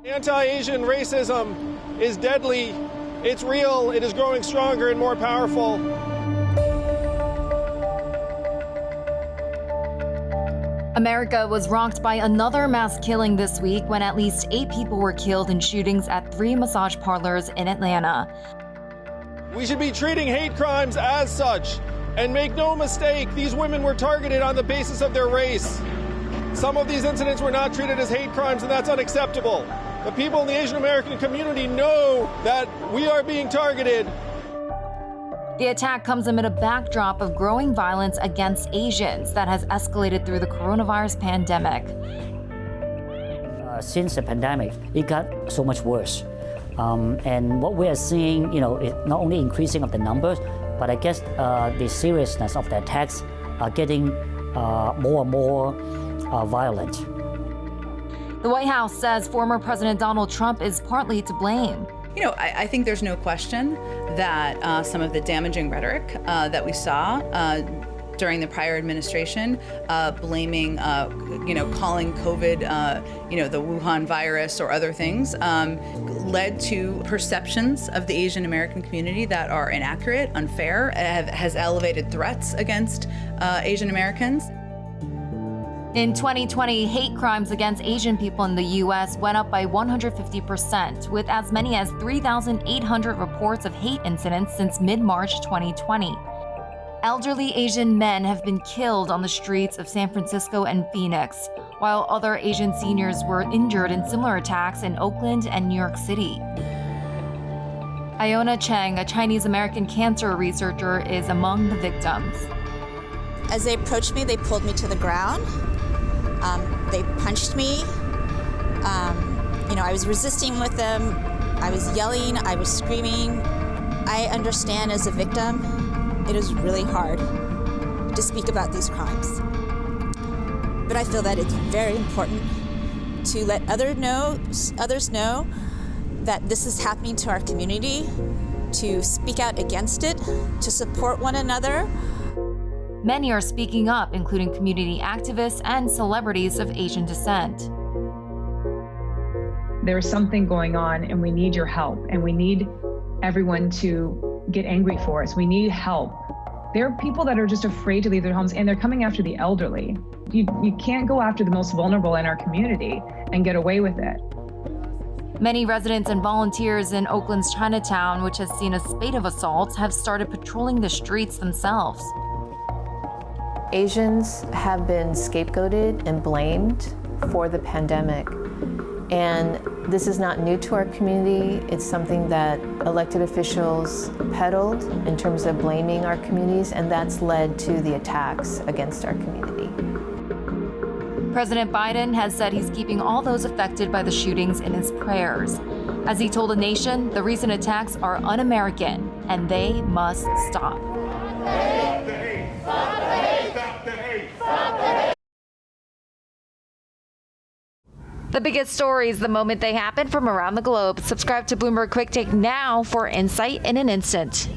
Anti-Asian racism is deadly. It's real. It is growing stronger and more powerful. America was rocked by another mass killing this week when at least 8 people were killed in shootings at 3 massage parlors in Atlanta. We should be treating hate crimes as such. And make no mistake, these women were targeted on the basis of their race. Some of these incidents were not treated as hate crimes, and that's unacceptable. The people in the Asian American community know that we are being targeted. The attack comes amid a backdrop of growing violence against Asians that has escalated through the coronavirus pandemic. Since the pandemic, it got so much worse. And what we are seeing, is not only increasing of the numbers, but I guess the seriousness of the attacks are getting more and more violent. The White House says former President Donald Trump is partly to blame. I think there's no question that some of the damaging rhetoric that we saw during the prior administration, blaming, calling COVID, the Wuhan virus or other things, led to perceptions of the Asian American community that are inaccurate, unfair, has elevated threats against Asian Americans. In 2020, hate crimes against Asian people in the U.S. went up by 150%, with as many as 3,800 reports of hate incidents since mid-March 2020. Elderly Asian men have been killed on the streets of San Francisco and Phoenix, while other Asian seniors were injured in similar attacks in Oakland and New York City. Iona Cheng, a Chinese-American cancer researcher, is among the victims. As they approached me, they pulled me to the ground. They punched me. I was resisting with them. I was yelling. I was screaming. I understand as a victim, it is really hard to speak about these crimes. But I feel that it's very important to let others know that this is happening to our community, to speak out against it, to support one another. Many are speaking up, including community activists and celebrities of Asian descent. There's something going on and we need your help, and we need everyone to get angry for us. We need help. There are people that are just afraid to leave their homes, and they're coming after the elderly. You can't go after the most vulnerable in our community and get away with it. Many residents and volunteers in Oakland's Chinatown, which has seen a spate of assaults, have started patrolling the streets themselves. Asians have been scapegoated and blamed for the pandemic. And this is not new to our community. It's something that elected officials peddled in terms of blaming our communities, and that's led to the attacks against our community. President Biden has said he's keeping all those affected by the shootings in his prayers. As he told the nation, the recent attacks are un-American and they must stop. The biggest stories the moment they happen from around the globe. Subscribe to Bloomberg Quicktake now for insight in an instant.